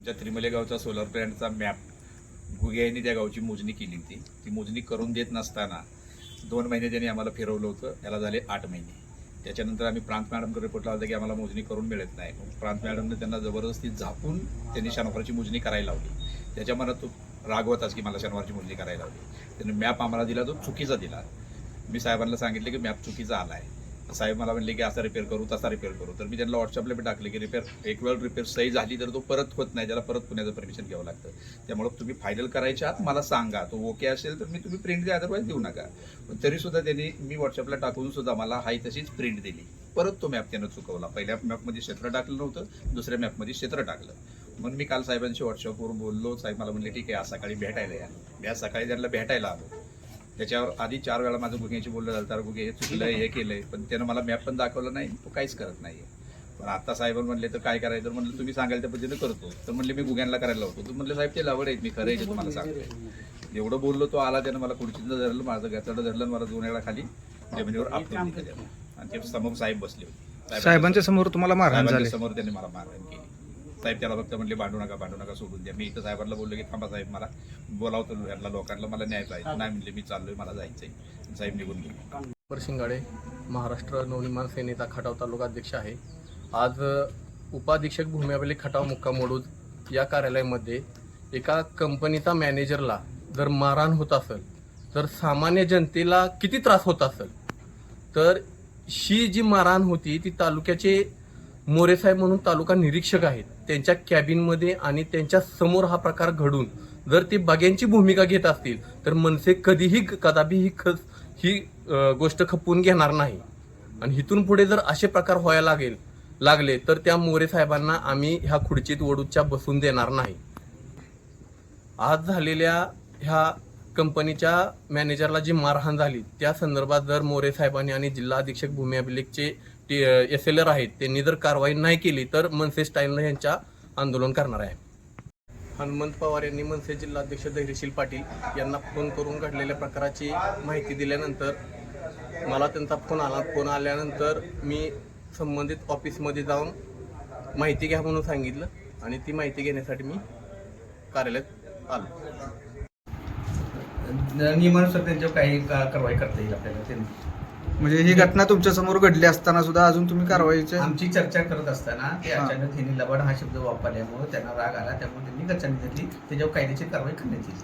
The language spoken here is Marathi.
ज्या त्रिमले गावचा सोलर प्लॅन्टचा मॅप गुगे यांनी त्या गावची मोजणी केली होती. ती मोजणी करून देत नसताना 2 महिने त्यांनी आम्हाला फिरवलं होतं. याला झाले 8 महिने. त्याच्यानंतर आम्ही प्रांत मॅडमकडे रिपोर्ट लावला की आम्हाला मोजणी करून मिळत नाही. प्रांत मॅडमने त्यांना जबरदस्ती झापून त्यांनी शनिवारची मोजणी करायला लावली. त्याच्या मनात तो राग होताच की मला शनिवारची मोजणी करायला लावली. त्यांनी मॅप आम्हाला दिला, तो चुकीचा दिला. मी साहेबांना सांगितले की मॅप चुकीचा आला आहे. साहेब मला म्हणले की असा रिपेअर करू, तसा रिपेअर करू. तर मी त्यांना व्हॉट्सअपला पण टाकले की एक वेळ रिपेअर सही झाली तर तो परत होत नाही, त्याला परत पुण्याचं परमिशन घ्यावं लागतं. त्यामुळे तुम्ही फायनल करायच्या आत मला सांगा, तो ओके असेल तर मी तुम्ही प्रिंट द्या, अदरवाईज देऊ नका. पण तरीसुद्धा त्यांनी मी व्हॉट्सअपला टाकून सुद्धा मला हाय तशीच प्रिंट दिली. परत तो मॅप त्यानं चुकवला. पहिल्या मॅपमध्ये क्षेत्र टाकलं नव्हतं, दुसऱ्या मॅपमध्ये क्षेत्र टाकलं. म्हणून मी काल साहेबांशी व्हॉट्सअपवर बोललो. साहेब मला म्हणले ठीक आहे, आज सकाळी भेटायला या. मी आज सकाळी त्यांना भेटायला आलो. त्याच्यावर आधी 4 वेळा माझं गुगेशी बोललं झालं, तर गुगे हे चुकलंय, हे केलंय, पण त्यानं मला मॅप पण दाखवलं नाही, तो काहीच करत नाहीये. पण आता साहेब म्हणले तर काय करायचं, तर म्हणलं तुम्ही सांगाल त्या पद्धतीने करतो. तर म्हणले मी गुग्यांना करायला लावतो. तर म्हणले साहेब ते लावड आहेत, मी खरं आहे तुम्हाला सांगतोय. एवढं बोललो, तो आला, त्यानं मला खुर्चीनं धरलं, माझं गचाडं धरलं, मला 2 वेळा खाली जमिनीवर आपटून दिलं त्यानं. आणि ते समोर साहेब बसले होते. साहेबांच्या समोर तुम्हाला मारहाण झाली? समोर त्यांनी मला मारहाण केली. साहेब त्याला फक्त म्हणले भांडू नका सोडून द्या. मी इथं साहेबांना बोललो की थांबा साहेब, मला बोलावतो यांना, लोकांना मला न्याय पाहिजे. नाही म्हणले मी चाललोय, मला जायचंय. साहेब निघून गेले. शिंगाडे, महाराष्ट्र नवनिर्माण सेनेचा खटाव तालुका अध्यक्ष आहे. आज उपाधीक्षक भूमी अभिलेख खटाव मुक्काम मोडूज या कार्यालयामध्ये एका कंपनीचा मॅनेजरला जर मारहाण होत असेल तर सामान्य जनतेला किती त्रास होत असेल, तर ही जी मारहाण होती ती तालुक्याचे मोरेसाहेब म्हणून तालुका निरीक्षक आहेत, त्यांच्या कॅबिनमध्ये आणि त्यांच्या समोर हा प्रकार घडून जर ते बघ्यांची भूमिका घेत असतील तर मनसे कदापि ही गोष्ट खपवून घेणार नाही. आणि इथून पुढे जर असे प्रकार व्हायला लागले तर त्या मोरे साहेबांना आम्ही ह्या खुर्चीत वडूच्या बसून देणार नाही. आज झालेल्या ह्या कंपनीच्या मॅनेजरला जी मारहाण झाली त्या संदर्भात जर मोरे साहेबांनी आणि जिल्हा अधीक्षक भूमी अभिलेखचे SLR आहेत त्यांनी जर कारवाई नाही केली तर मनसे स्टाईलनं यांच्या आंदोलन करणार आहे. हनुमंत पवार यांनी मनसे जिल्हाध्यक्ष धैर्यशील पाटील यांना फोन करून घडलेल्या प्रकाराची माहिती दिल्यानंतर मला त्यांचा फोन आल्यानंतर मी संबंधित ऑफिसमध्ये जाऊन माहिती घ्या म्हणून सांगितलं आणि ती माहिती घेण्यासाठी मी कार्यालयात आलो. नियमानुसार त्यांच्यावर काही कारवाई करता येईल आपल्याला. म्हणजे ही घटना तुमच्या समोर घडली असताना सुद्धा अजून तुम्ही कारवाईचे? आमची चर्चा करत असताना ते अचानक त्यांनी लबाड हा शब्द वापरल्यामुळे त्यांना राग आला, त्यामुळे त्यांनी गच्चणी घेतली. त्याच्यावर कायदेशीर कारवाई करण्यात येईल.